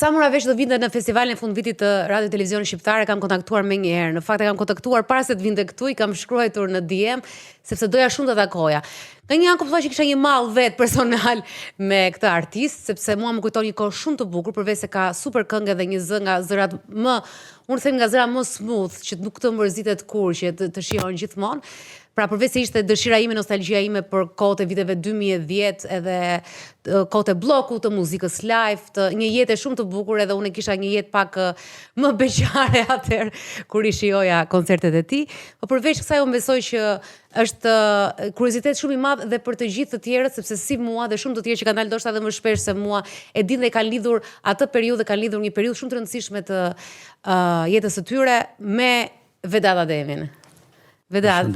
Sa mora vesh do vinte në festivalin e fundvitit të Radio Televizionit Shqiptar, kam kontaktuar më një herë. Në fakt e kam kontaktuar para se të vinte këtu, i kam shkruar në DM sepse doja shumë të takoja. Nga një anë kuptova që kisha një mall vet personal me këtë artist, sepse mua më kujton një kohë shumë të bukur, përveç se ka super këngë dhe një zë nga zërat më, unë them nga zëra më smooth, që nuk të mërzitet kur, që të shijon gjithmonë. Pra përveç se ishte dëshira ime, nostalgjia ime për kohët e viteve 2010 edhe kohët e bllokut, të muzikës live, të një jetë shumë të bukur, edhe unë kisha një jetë pak më beqare atëherë kur i shijoja koncertet e tij. Po përveç kësaj unë besoj që është kuriozitet shumë i madh dhe për të gjithë të tjerët, sepse si mua dhe shumë të tjerë që kanë dalë ndoshta edhe më shpesh se mua, e din dhe kanë lidhur atë periudhë, kanë lidhur një periudhë shumë të rëndësishme të jetës së tyre me Vedat Ademin. Vedat.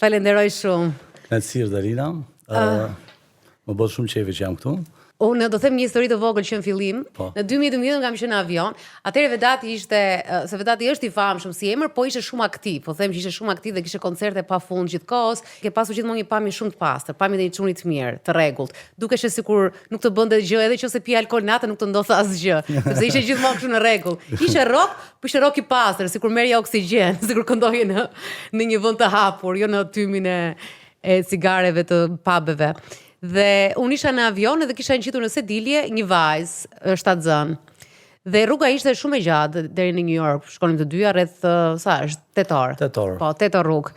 Falenderoj shumë. Kënaqësi Darina. Më bëhet shumë qefi që jam këtu. Unë do them një histori të vogël që në fillim. Në 2012 kam qenë në avion. Atëherë Vedati ishte, se Vedati është i famshëm si emër, po ishte shumë aktiv. Po them që ishte shumë aktiv dhe kishte koncerte pafund gjithkohës. Ke pasur gjithmonë një pamje shumë të pastër, pamje dhe një çuni të mirë, të rregullt. Dukesh sikur nuk të bënte gjë, edhe nëse pi alkol natë nuk të ndodhte asgjë, sepse ishte gjithmonë kështu në rregull. Ishte rock, po ishte rock i pastër, sikur merrja oksigjen, sikur këndoje në një vend të hapur, jo në tymin e cigareve të pubeve. Dhe unë isha në avion dhe kisha ngjitur në sedilje një vajzë shtatzën. Dhe rruga ishte shumë e gjatë deri në New York. Shkonim të dyja rreth sa është 8 orë. 8 orë. Po, 8 orë rrugë.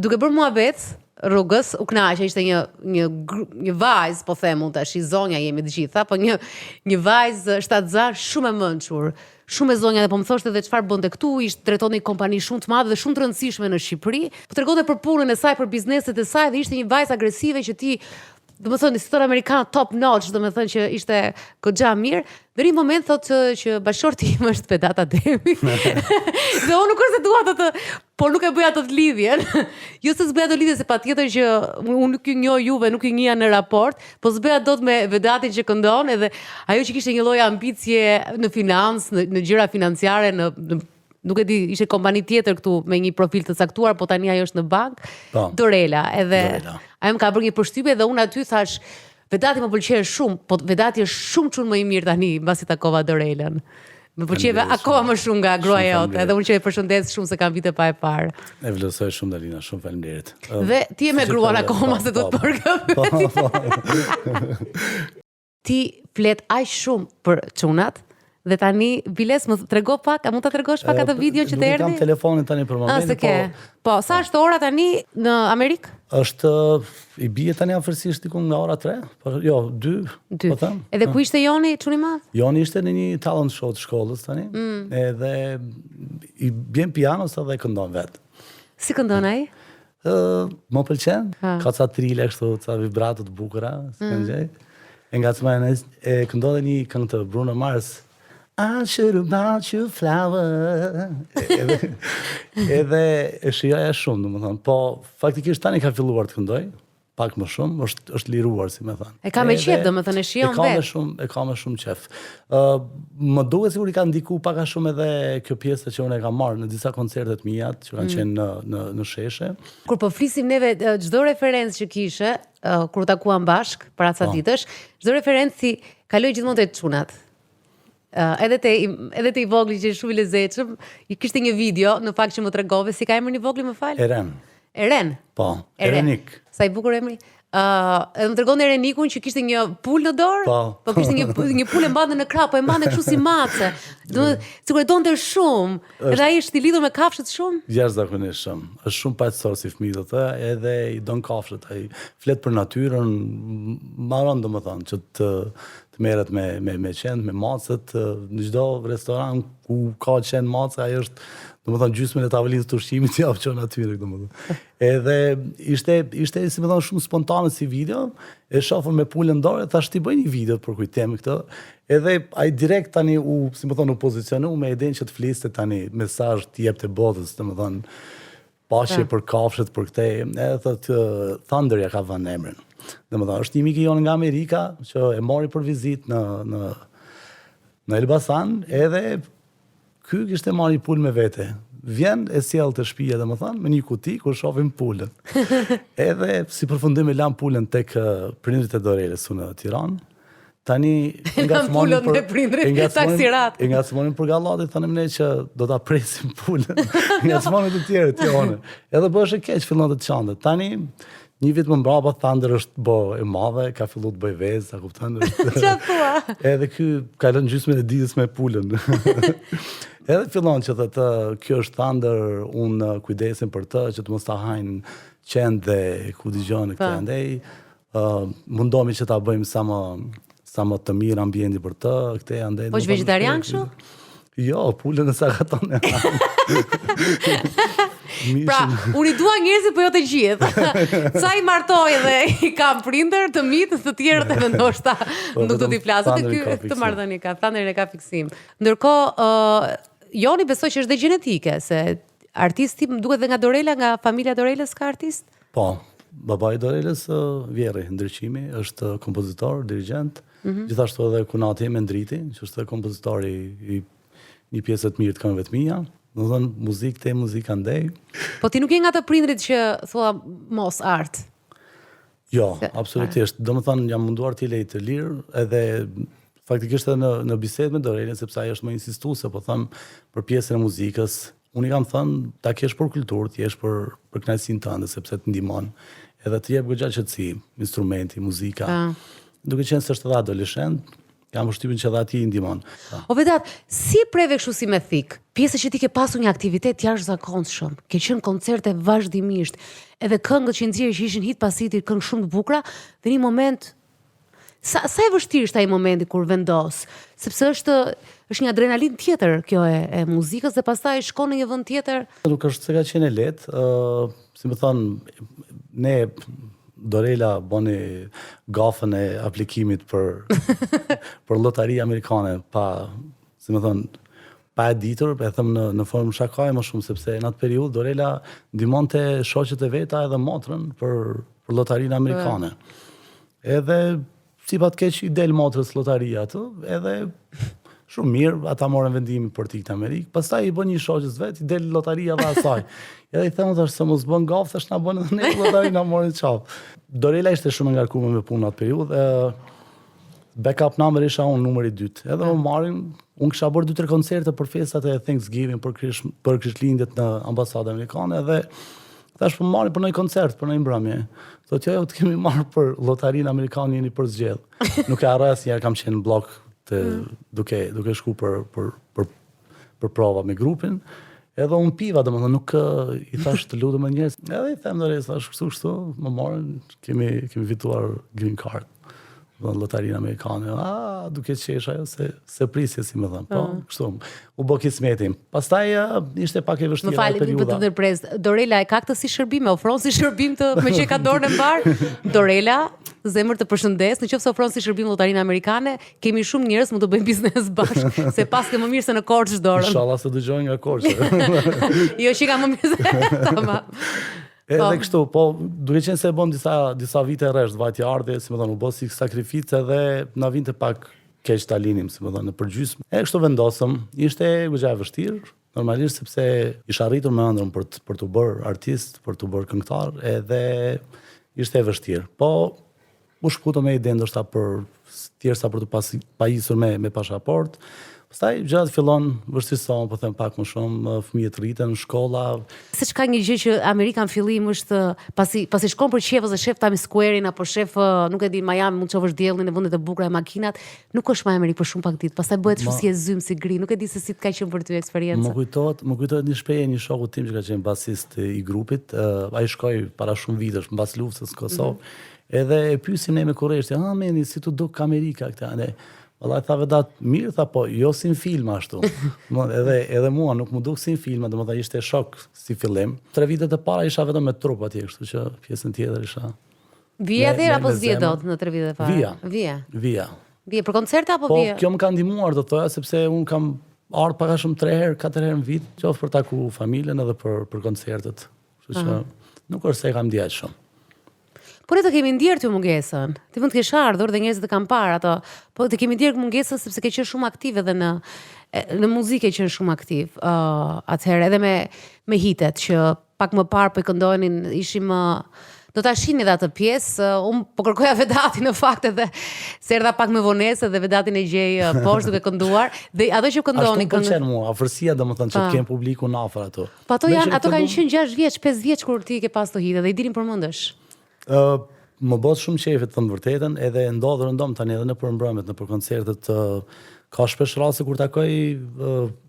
Duke bërë muhabet rrugës, u kënaqja, ishte një vajzë, po them unë tash, zonja jemi të gjitha, po një vajzë shtatzan shumë e mençur. Shumë e zonja dhe po më thoshte edhe çfarë bënte këtu, ishte drejton një kompani shumë të madhe dhe shumë të rëndësishme në Shqipëri. Po tregonte për punën e saj, për bizneset e saj dhe ishte një vajzë agresive që ti domethënë historia amerikane top notch, domethënë që ishte goxha mirë. Deri në moment thotë që bashorti im është Vedat Ademi. Dhe unë nuk është se dua atë, por nuk e bëj atë lidhjen. Jo se s'bëja atë lidhje, se patjetër që unë nuk ju njoh juve, nuk ju njeh në raport, po s'bëja dot me Vedatin që këndon, edhe ajo që kishte një lloj ambicie në financë, në gjëra financiare, nuk e di, ishte kompani tjetër këtu me një profil të caktuar, po tani ajo është në bank. Dorela, edhe ajo më ka bërë një përshtypje dhe unë aty thash, Vedati më pëlqej shumë, po Vedati është shumë çun më i mirë tani mbasi takova Dorelën. Më pëlqeve akoma më shumë nga gruaja jote, edhe unë që e përshëndes shumë se kam vite pa e parë. E vlerësoj shumë Darina, shumë faleminderit. Dhe ti je me gruan akoma se do të përgëvet. Ti flet aq shumë për çunat. Dhe tani, Biles, më trego pak, a mund ta tregosh pak atë video që të erdhi? Nuk kam telefonin tani për momentin. Po, sa është ora tani në Amerikë? Është i bie tani afërsisht diku nga ora 3, jo, 2, po them. Edhe ku ishte Joni, çuni i madh? Joni ishte në një talent show të shkollës tani, edhe i bjen piano sa dhe këndon vet. Si këndon ai? Më pëlqen, ka ca trile kështu, ca vibrato të bukura, s'kan gjë. E ngacmoj e këndon një këngë të Bruno Mars. I should have bought you flower. Edhe e shijoja shumë, domethënë, po faktikisht tani ka filluar të këndoj, pak më shumë, është liruar, si më thënë. E ka me qef, domethënë e shijon vet. E ka me shumë qef. Më duket sikur i ka ndiku pak a shumë edhe kjo pjesë që unë e kam marrë në disa koncertet mia që kanë qenë në sheshe. Kur po flisim neve, çdo referencë që kishe, kur takuam bashk para ca ditësh, çdo referencë kaloi gjithmonë te çunat. Edhe te i vogli që është shumë i lezetshëm, i kishte një video, në fakt që më tregove, si ka emrin i vogli, më fal? Eren. Po, Erenik. Sa i bukur emri. Edhe më tregon Erenikun që kishte një pul në dorë, po kishte një pul e mbante në krah, po e mbante kështu si mace. Sikur e donte shumë. Edhe ai është i lidhur me kafshët shumë? Jashtëzakonisht shumë. Është shumë paqësor si fëmijë thotë, edhe i don kafshët, ai flet për natyrën, mbaron domethënë që të merret me qend, me macet, në çdo restoran ku ka qend mace, ai është domethënë gjysmën e tavolinës të ushqimit ja çon aty domethënë. Edhe ishte si më thon shumë spontane si video, e shohëm me pulën dorë, thash ti bëj një video për kujtim këtë. Edhe ai direkt tani si më thon u pozicionu me idenë që të fliste tani mesazh të jepte botës, domethënë paqe për kafshët, për këtë, edhe thotë Thunder ja ka vënë emrin. Domethënë është një mik i jon nga Amerika që e mori për vizitë në Elbasan, edhe ky kishte marrë pul me vete. Vjen e sjell të shtëpia domethënë me një kuti ku shohim pulën. Edhe si përfundim e lan pulën tek prindrit e Dorelës në Tiranë. Tani pulën me prindrit, taksirat. E ngacmonin për gallatit, thanim ne që do ta presim pulën. Ngacmonin të tjerë tjone. Edhe bëhesh e keq, fillon të çandet. Tani një vit më mbrapa Thunder është bo e madhe, ka filluar të bëj vezë, a kupton? Çfarë thua? Edhe ky ka lënë gjysmën e ditës me pulën. Edhe fillon që thotë, kjo është Thunder, unë kujdesim për të, që të mos ta hajnë qend dhe ku dëgjon këtë andej. Mundohemi që ta bëjmë sa më të mirë ambienti për të, këtë andej. Po është vegetarian kështu? Jo, pulën e sakaton e Pra, unë i dua njerëzit, po jo të gjithë. Sa i martoj dhe i kam prindër të mitë, të tjerët e ndoshta nuk do t'i flasë. Këtë marrëdhënie ka, Thunderin e ka fiksim. Ndërkohë, Joni besoj që është dhe gjenetike, se artisti më duket dhe nga Dorela, nga familja Dorelës ka artist? Po, babai Dorelës, Vjerri Ndriçimi, është kompozitor, dirigent, gjithashtu edhe kunati me Ndriti, që është kompozitori i një pjesë të mirë të këngëve të mia. Do thënë muzikë te muzika ndej. Po ti nuk je nga të prindrit që thua mos art? Jo, absolutisht. Domethënë jam munduar t'i lej të lirë, edhe faktikisht edhe në bisedë me Dorelën, sepse ai është më insistuese, po them për pjesën e muzikës. Unë i kam thënë ta kesh për kulturë, të jesh për kënaqësinë tënde, sepse të ndihmon. Edhe të jep goxha qetësi, instrumenti, muzika. Duke qenë se është edhe adoleshent, kam përshtypjen që edhe ati i ndihmon. O Vedat, si preve kështu si me thik? Pjesë që ti ke pasur një aktivitet jashtëzakonshëm, ke qenë koncerte vazhdimisht, edhe këngët që nxjerrë që ishin hit pas hiti, këngë shumë të bukura, dhe një moment sa e vështirë është ai momenti kur vendos, sepse është një adrenalin tjetër kjo e muzikës dhe pastaj shkon në një vend tjetër. Nuk është se ka qenë lehtë, si më thon, ne Dorela boni gafën e aplikimit për lotari amerikane, si më thon, pa e ditur, e them në formë shakaje më shumë, sepse në atë periudhë Dorela ndihmonte shoqet e veta edhe motrën për lotarinë amerikane. Edhe si pat keq i del motrës lotaria atë, edhe shumë mirë, ata morën vendimin për t'i këtë Amerikë, pastaj i bën një shoqës vetë, i del lotaria dhe asaj. Edhe i thëmë, se mos bën gafë, thash na bën edhe ne lotari, na morën qafë. Dorela ishte shumë ngarkuar me punë atë periudhë, backup number isha unë numëri 2. Edhe më marrin, unë kisha bërë 2-3 koncerte për festat e Thanksgiving, për Krishtlindjet në ambasadë amerikane, edhe thash po marrin për një koncert, për një mbrëmje. Thotë jo, të kemi marrë për lotarinë amerikane, jeni për zgjedh. Nuk e harroj asnjëherë, kam qenë në blok duke shku për prova me grupin. Edhe unë piva, domethënë nuk i thash të lutem me njerëz. Edhe i them dorë, thash kështu, më morën, kemi fituar green card. Në lotarinë amerikane. Duke qesh ajo se prisje, si më thënë. Po, kështu. U bë kismetim. Pastaj ishte pak e vështirë atë periudha. Më fal, të ndërpres. Dorela e ka këtë si shërbim, ofron si shërbim me që ka dorën e mbar. Dorela, zemër të përshëndes, nëse ofron si shërbim lotarinë amerikane, kemi shumë njerëz mund të bëjmë biznes bashkë, se pas ke më mirë se në Korçë dorën. Inshallah se dëgjojnë nga Korçë. Jo, që ka më mirë se tamam. Edhe kështu, po duke qenë se e bëm disa vite rresht vajtja ardhe, si më thonë, u bë si sakrificë dhe na vinte pak keq ta linim, si më thonë, në përgjysmë. E kështu vendosëm, ishte goxha e vështirë, normalisht sepse isha arritur me ëndrrën për të bërë artist, për të bërë këngëtar, edhe ishte e vështirë. Po u shkputëm me ide ndoshta për tjerësa për të pajisur me pasaportë. Pastaj gjërat fillon vështirësohen, po them pak më shumë, fëmijët rriten në shkolla. Se çka një gjë që Amerika në fillim është pasi shkon për qefës e shef Times Square-in apo shef, nuk e di, Miami, mund të qofësh diellin në vendet e bukura e makinat, nuk është më Amerikë për shumë pak ditë. Pastaj bëhet kështu si e zymë, si gri, nuk e di se si të ka qenë për ty eksperjenca. Më kujtohet një shprehje një shoku tim që ka qenë basist i grupit, ai shkoi para shumë vitesh mbas luftës në Kosovë, edhe e pyesim ne me kurreshti, meni si tu duk Amerika këta, Valla tha Vedat, mirë, tha po, jo si në film ashtu. Edhe mua nuk më duk si në film, domethënë ishte shok si fillim. 3 vitet e para isha vetëm me trup atje, kështu që pjesën tjetër isha. Vije atje apo s'vije dot në 3 vitet e para? Vija. Vije për koncerte apo vije? Po, kjo më ka ndihmuar, do thoya, sepse un kam ardhur pak a shumë 3 herë, 4 herë në vit, qoftë për taku familjen edhe për koncertet. Kështu që nuk është se e kam ndjej shumë. Por ne të kemi ndjerë ty mungesën. Ti mund të kesh ardhur dhe njerëzit të kanë parë ato, po të kemi ndjerë mungesën sepse ke qenë shumë aktiv edhe në muzikë qenë shumë aktiv. Atëherë edhe me hitet që pak më parë po i këndonin, ishim Do ta shihni edhe atë pjesë. Unë po kërkoja Vedatin në fakt edhe se erdha pak me vonesë dhe Vedatin e gjej poshtë duke kënduar. Dhe ato që këndoni Ashtu pëlqen mua, afërsia domethënë që të kem publikun afër ato. Po ato kanë qenë 6 vjeç, 5 vjeç kur ti ke pas të hite dhe i dinin përmendesh. Më bot shumë qefi të thënë vërtetën, edhe ndodhur ndom tani edhe në përmbrëmet, në për koncertet ka shpesh raste kur takoj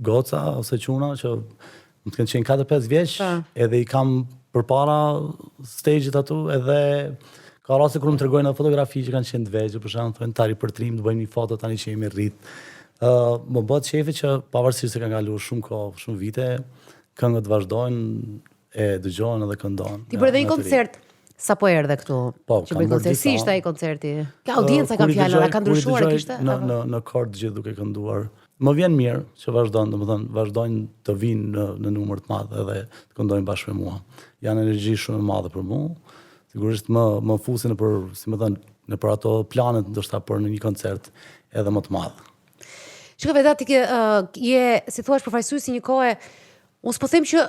goca ose çuna që më të kanë qenë 4-5 vjeç, edhe i kam përpara stage-it atu, edhe ka raste kur më tregojnë edhe fotografi që kanë qenë të vegjël, për shembull thonë tari për trim, të bëjmë një foto tani që jemi rrit. Më bot qefi që pavarësisht se ka kaluar shumë kohë, shumë vite, këngët vazhdojnë, e dëgjojnë edhe këndon. Ti bëre edhe një koncert sa po erdhe këtu. Po, që bëj koncert, si ishte ai koncerti? Ka audiencë ka fjalë, ka ndryshuar kishte? Në kord gjithë duke kënduar. Më vjen mirë që vazhdojnë të vinë në numër të madh edhe të këndojnë bashkë me mua. Janë energji shumë e madhe për mua. Sigurisht më fusin në ato planet ndoshta për në një koncert edhe më të madh. Shikoj Vedat, je si thua përfaqësuesi një kohe. Unë s'po them që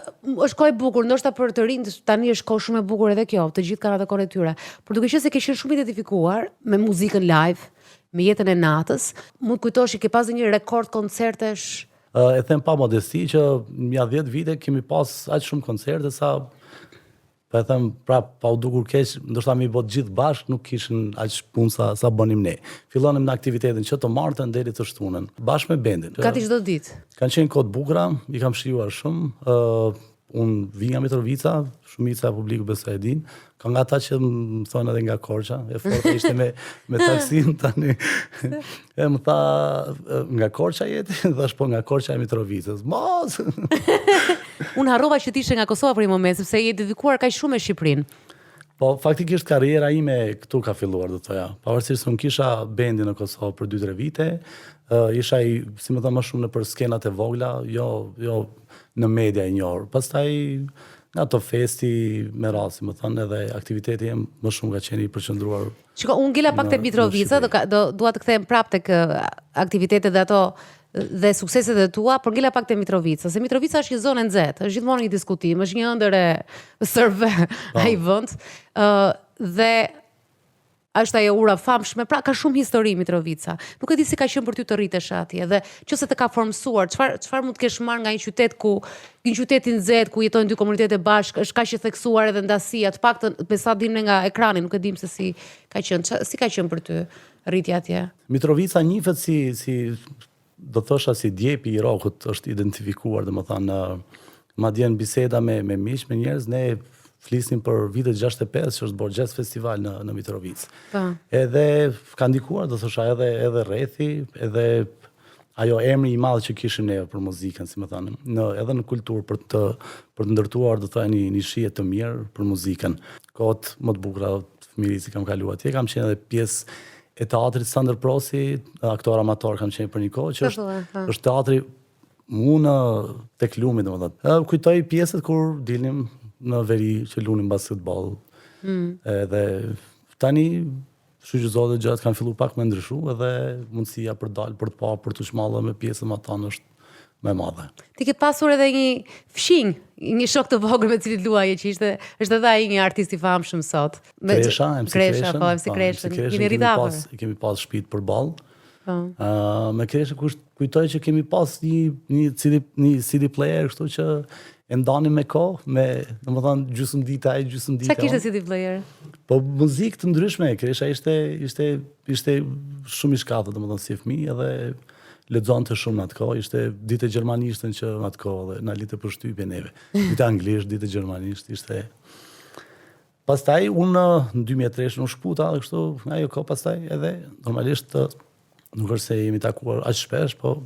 është kohë e bukur, ndoshta për të rinj tani është kohë shumë e bukur edhe kjo, të gjithë kanë atë kohën e tyre. Por duke qenë se ke qenë shumë identifikuar me muzikën live, me jetën e natës, mund kujtosh që ke pas një rekord koncertesh? E them pa modesti që mja 10 vite kemi pas aq shumë koncerte sa po e them pa u dukur keq, ndoshta mi bot gjithë bashkë nuk kishin aq punë sa bënim ne. Fillonim në aktivitetin që të martën deri të shtunën, bashkë me bendin. Gati çdo ditë. Kanë qenë kohë të bukura, i kam shijuar shumë. Unë vi nga Mitrovica, shumica e publiku besoj e din. Ka nga ata që më thonë edhe nga Korça, e forta ishte me taksin tani. E më tha nga Korça jeti, thash po nga Korça e Mitrovicës. Mos. Unë harrova që ti ishe nga Kosova për një moment, sepse je dedikuar kaq shumë me Shqipërinë. Po faktikisht karriera ime këtu ka filluar, do të thoja. Pavarësisht se unë kisha bendin në Kosovë për 2-3 vite, isha si më thënë më shumë në për skenat e vogla, jo në media e njohur. Pastaj nga ato festi me radhë, si më thënë, edhe aktiviteti jem më shumë ka qenë i përqendruar. Shiko, unë ngela pak te Mitrovica, dua të kthehem prapë tek aktivitetet dhe ato dhe sukseset e tua, por ngela pak te Mitrovica, se Mitrovica është një zonë e nxehtë, është gjithmonë një diskutim, është një ëndër e sërve ai vend, dhe është ajo ura famshme, pra ka shumë histori Mitrovica. Nuk e di si ka qenë për ty të rritesh atje dhe nëse të ka formsuar, çfarë mund të kesh marrë nga një qytet një qytet i nxehtë ku jetojnë dy komunitete bashkë, është kaq i theksuar edhe ndasia, të paktën me sa dim ne nga ekrani, nuk e dim se si ka qenë për ty rritja atje. Mitrovica njihet si do thosha si djepi i rokut, është identifikuar, domethënë madje në biseda me miq, me njerëz, ne flisnim për vitet 65 që është bërë jazz festival në Mitrovicë. Edhe ka ndikuar, do thosha, edhe rrethi, edhe ajo emri i madh që kishim ne për muzikën, si më thënë, edhe në kulturë për të ndërtuar, do thoya një shije të mirë për muzikën. Kohët më të bukura të fëmijërisë kam kaluar atje, kam qenë edhe pjesë e teatrit Sander Prosi, aktor amator kam qenë për një kohë, që është teatri unë tek lumi, domethënë. Kujtoj pjesët kur dilnim në veri që lunim basketball. Edhe tani shqyrëzohet gjatë kanë filluar pak me ndryshu, edhe mundësia për dalë, për të pa, për të shmallë me pjesën më tanë është më e madhe. Ti ke pasur edhe një fshinj, një shok të vogël me cilin luaje që është edhe ai një artist i famshëm sot. Kresha, MC Kresha, jeni rritafër. Kemi pas shtëpi përballë. Me Kresha kujtoj që kemi pas një CD player, kështu që e ndanim me kohë, domethënë gjysmë dita ai, gjysmë dita. Çka kishte CD player? Po muzikë të ndryshme, Kresha ishte shumë i shkathët, domethënë si fëmijë, edhe lexonte shumë në atë kohë, ishte ditë gjermanishtën që në atë kohë dhe na litë përshtypje neve. Ditë anglisht, ditë gjermanisht, ishte. Pastaj unë në 2003 në shputa dhe kështu, ajo kohë pastaj edhe normalisht nuk është se jemi takuar aq shpesh, po